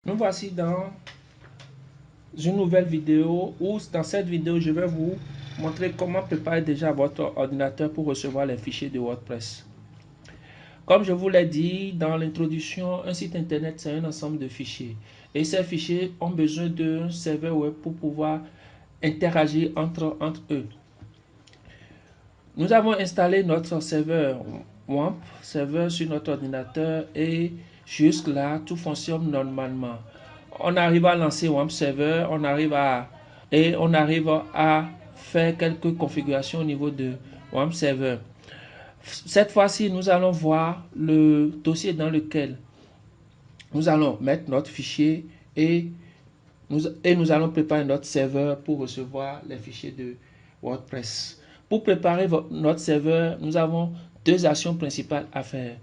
Nous voici dans une nouvelle vidéo où dans cette vidéo je vais vous montrer comment préparer déjà votre ordinateur pour recevoir les fichiers de WordPress. Comme je vous l'ai dit dans l'introduction, un site internet c'est un ensemble de fichiers et ces fichiers ont besoin d'un serveur web pour pouvoir interagir entre eux. Nous avons installé notre serveur WAMP serveur sur notre ordinateur et jusque là tout fonctionne normalement. On arrive à lancer WAMP serveur, on arrive à faire quelques configurations au niveau de WAMP serveur. Cette fois-ci, nous allons voir le dossier dans lequel nous allons mettre notre fichier et nous allons préparer notre serveur pour recevoir les fichiers de WordPress. Pour préparer notre serveur, nous avons deux actions principales à faire.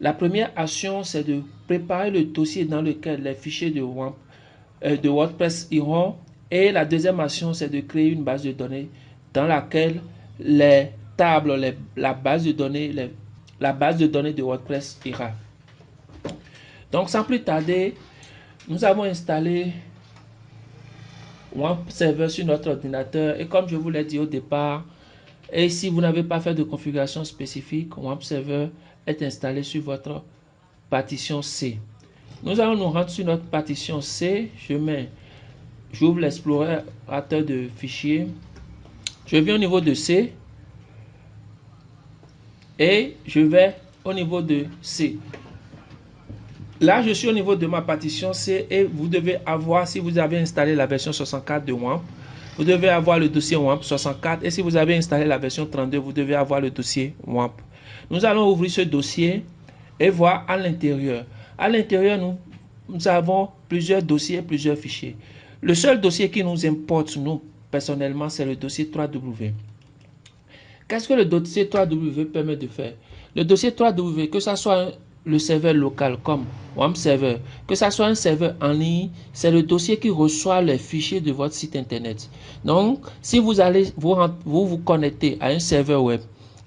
La première action, c'est de préparer le dossier dans lequel les fichiers de WordPress iront. Et la deuxième action, c'est de créer une base de données dans laquelle les tables, la base de données de WordPress ira. Donc, sans plus tarder, nous avons installé WAMP serveur sur notre ordinateur. Et comme je vous l'ai dit au départ, et si vous n'avez pas fait de configuration spécifique, WAMP serveur est installé sur votre partition C. Nous allons nous rendre sur notre partition C. J'ouvre l'explorateur de fichiers. Je viens au niveau de C et je vais au niveau de C. Là, je suis au niveau de ma partition C et vous devez avoir, si vous avez installé la version 64 de WAMP, vous devez avoir le dossier WAMP 64 et si vous avez installé la version 32, vous devez avoir le dossier WAMP. Nous allons ouvrir ce dossier et voir à l'intérieur. À l'intérieur, nous avons plusieurs dossiers, plusieurs fichiers. Le seul dossier qui nous importe, nous, personnellement, c'est le dossier 3W. Qu'est-ce que le dossier 3W permet de faire? Le dossier 3W, que ce soit le serveur local comme WAMP serveur, que ce soit un serveur en ligne, c'est le dossier qui reçoit les fichiers de votre site internet. Donc, si vous allez vous connecter à un serveur web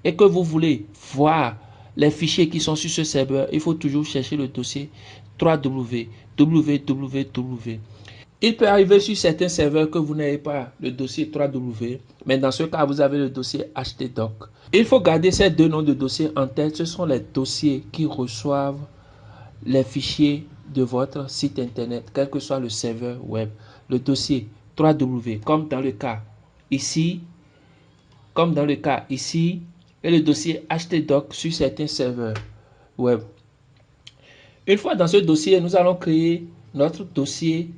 et que vous voulez voir les fichiers qui sont sur ce serveur, il faut toujours chercher le dossier 3W, www. Il peut arriver sur certains serveurs que vous n'avez pas le dossier 3W, mais dans ce cas, vous avez le dossier htdoc. Il faut garder ces deux noms de dossiers en tête. Ce sont les dossiers qui reçoivent les fichiers de votre site internet, quel que soit le serveur web. Le dossier 3W, comme dans le cas ici, et le dossier htdoc sur certains serveurs web. Une fois dans ce dossier, nous allons créer notre dossier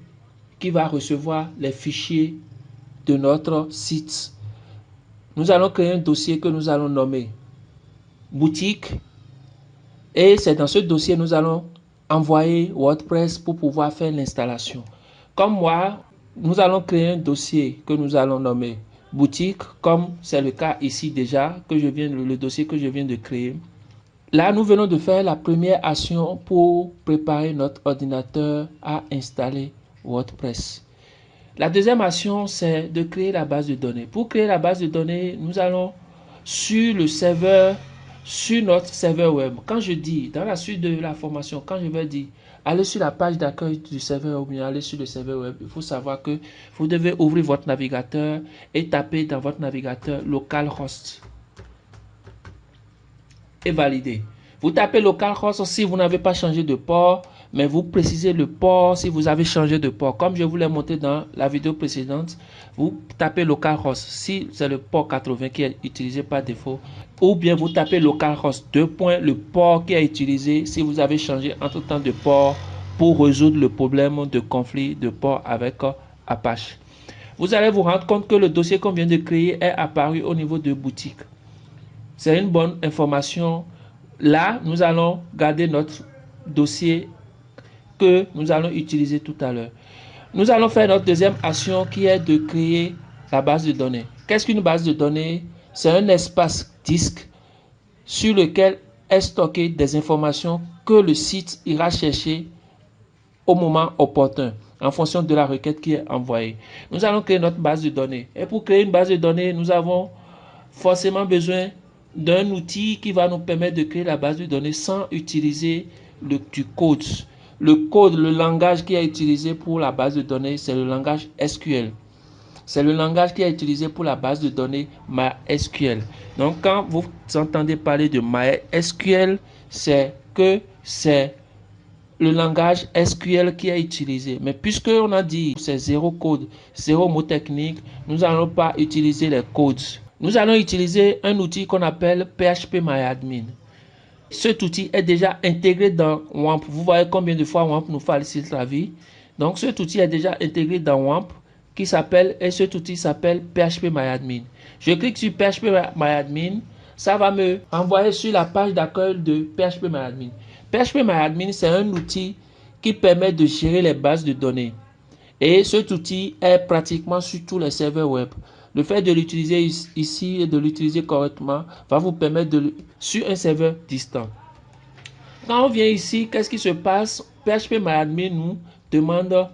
qui va recevoir les fichiers de notre site. Nous allons créer un dossier que nous allons nommer boutique et c'est dans ce dossier nous allons envoyer WordPress pour pouvoir faire l'installation. Comme moi, nous allons créer un dossier que nous allons nommer boutique, comme c'est le cas ici déjà, le dossier que je viens de créer. Là, nous venons de faire la première action pour préparer notre ordinateur à installer WordPress. La deuxième action, c'est de créer la base de données. Pour créer la base de données, nous allons sur notre serveur web. Quand je dis, dans la suite de la formation, quand je vais dire, allez sur la page d'accueil du serveur ou bien aller sur le serveur web, il faut savoir que vous devez ouvrir votre navigateur et taper dans votre navigateur localhost et valider. Vous tapez localhost si vous n'avez pas changé de port, mais vous précisez le port si vous avez changé de port. Comme je vous l'ai montré dans la vidéo précédente, vous tapez localhost si c'est le port 80 qui est utilisé par défaut, ou bien vous tapez localhost le port qui est utilisé si vous avez changé entre temps de port pour résoudre le problème de conflit de port avec Apache. Vous allez vous rendre compte que le dossier qu'on vient de créer est apparu au niveau de boutique. C'est une bonne information. Là, nous allons garder notre dossier que nous allons utiliser tout à l'heure. Nous allons faire notre deuxième action qui est de créer la base de données. Qu'est-ce qu'une base de données? C'est un espace disque sur lequel est stocké des informations que le site ira chercher au moment opportun en fonction de la requête qui est envoyée. Nous allons créer notre base de données. Et pour créer une base de données, nous avons forcément besoin d'un outil qui va nous permettre de créer la base de données sans utiliser du code. le code, le langage qui est utilisé pour la base de données, c'est le langage SQL. C'est le langage qui est utilisé pour la base de données MySQL. Donc, quand vous entendez parler de MySQL, c'est que c'est le langage SQL qui est utilisé. Mais puisque on a dit c'est zéro code, zéro mot technique, nous n'allons pas utiliser les codes. Nous allons utiliser un outil qu'on appelle PHPMyAdmin. Cet outil est déjà intégré dans WAMP. Vous voyez combien de fois WAMP nous facilite la vie. Donc cet outil est déjà intégré dans WAMP et cet outil s'appelle PHPMyAdmin. Je clique sur PHPMyAdmin, ça va me envoyer sur la page d'accueil de PHPMyAdmin. PHPMyAdmin, c'est un outil qui permet de gérer les bases de données. Et cet outil est pratiquement sur tous les serveurs web. Le fait de l'utiliser ici et de l'utiliser correctement va vous permettre sur un serveur distant. Quand on vient ici, qu'est-ce qui se passe? PHPMyAdmin nous demande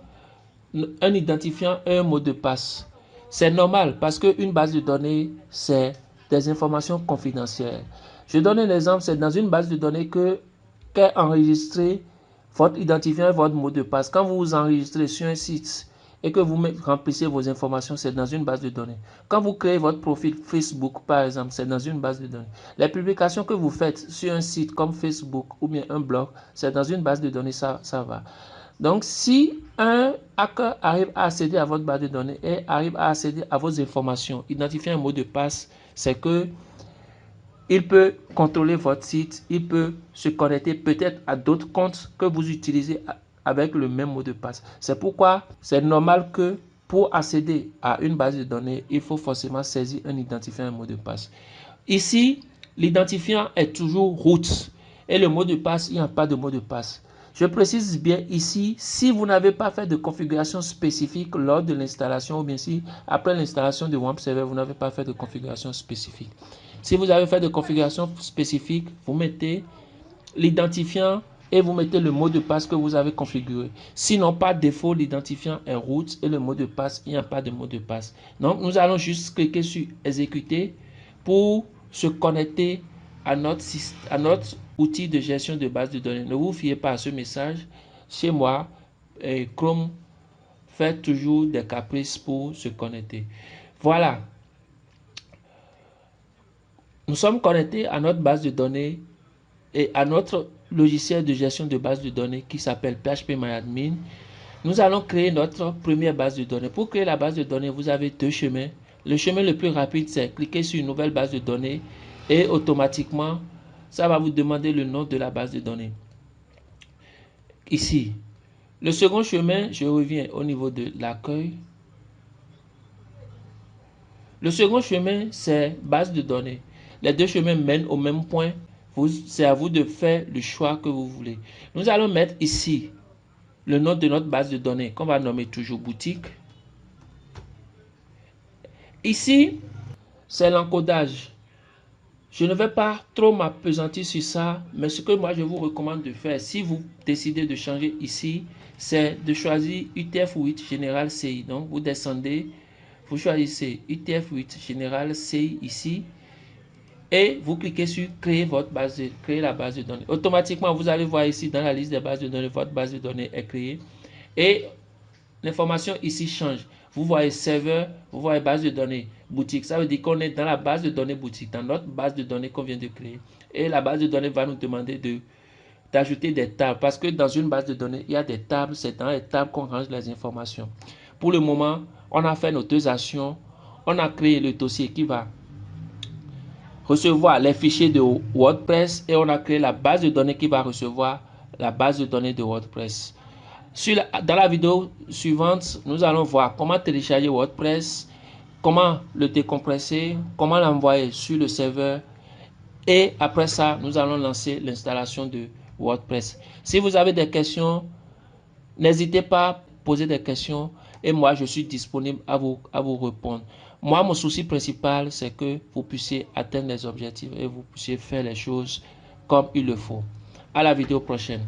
un identifiant et un mot de passe. C'est normal parce qu'une base de données, c'est des informations confidentielles. Je donne un exemple, c'est dans une base de données qu'est enregistré votre identifiant et votre mot de passe. Quand vous vous enregistrez sur un site et que vous remplissez vos informations, c'est dans une base de données. Quand vous créez votre profil Facebook, par exemple, c'est dans une base de données. Les publications que vous faites sur un site comme Facebook ou bien un blog, c'est dans une base de données, ça va. Donc, si un hacker arrive à accéder à votre base de données et arrive à accéder à vos informations, identifier un mot de passe, c'est que il peut contrôler votre site, il peut se connecter peut-être à d'autres comptes que vous utilisez avec le même mot de passe. C'est pourquoi c'est normal que pour accéder à une base de données, il faut forcément saisir un identifiant, un mot de passe. Ici, l'identifiant est toujours root et le mot de passe, il n'y a pas de mot de passe. Je précise bien ici, si vous n'avez pas fait de configuration spécifique lors de l'installation ou bien si après l'installation de WAMP Server, vous n'avez pas fait de configuration spécifique. Si vous avez fait de configuration spécifique, vous mettez l'identifiant et vous mettez le mot de passe que vous avez configuré. Sinon, par défaut, l'identifiant est root et le mot de passe, il n'y a pas de mot de passe. Donc, nous allons juste cliquer sur exécuter pour se connecter à notre outil de gestion de base de données. Ne vous fiez pas à ce message. Chez moi, Chrome fait toujours des caprices pour se connecter. Voilà. Nous sommes connectés à notre base de données et à notre logiciel de gestion de base de données qui s'appelle PHPMyAdmin. Nous allons créer notre première base de données. Pour créer la base de données, vous avez deux chemins. Le chemin le plus rapide, c'est cliquer sur une nouvelle base de données et automatiquement, ça va vous demander le nom de la base de données. Ici. Le second chemin, je reviens au niveau de l'accueil. Le second chemin, c'est base de données. Les deux chemins mènent au même point. C'est à vous de faire le choix que vous voulez. Nous allons mettre ici le nom de notre base de données qu'on va nommer toujours boutique. Ici, c'est l'encodage. Je ne vais pas trop m'appesantir sur ça, mais ce que moi je vous recommande de faire, si vous décidez de changer ici, c'est de choisir UTF-8 Général CI. Donc vous descendez, vous choisissez UTF-8 Général CI ici et vous cliquez sur créer la base de données. Automatiquement, vous allez voir ici dans la liste des bases de données, votre base de données est créée et l'information ici change. Vous voyez serveur, vous voyez base de données boutique. Ça veut dire qu'on est dans la base de données boutique, dans notre base de données qu'on vient de créer. Et la base de données va nous demander d'ajouter des tables. Parce que dans une base de données, il y a des tables. C'est dans les tables qu'on range les informations. Pour le moment, on a fait nos deux actions. On a créé le dossier qui va recevoir les fichiers de WordPress et on a créé la base de données qui va recevoir la base de données de WordPress. Dans la vidéo suivante, nous allons voir comment télécharger WordPress, comment le décompresser, comment l'envoyer sur le serveur et après ça, nous allons lancer l'installation de WordPress. Si vous avez des questions, n'hésitez pas à poser des questions et moi je suis disponible à vous répondre. Moi, mon souci principal, c'est que vous puissiez atteindre les objectifs et vous puissiez faire les choses comme il le faut. À la vidéo prochaine.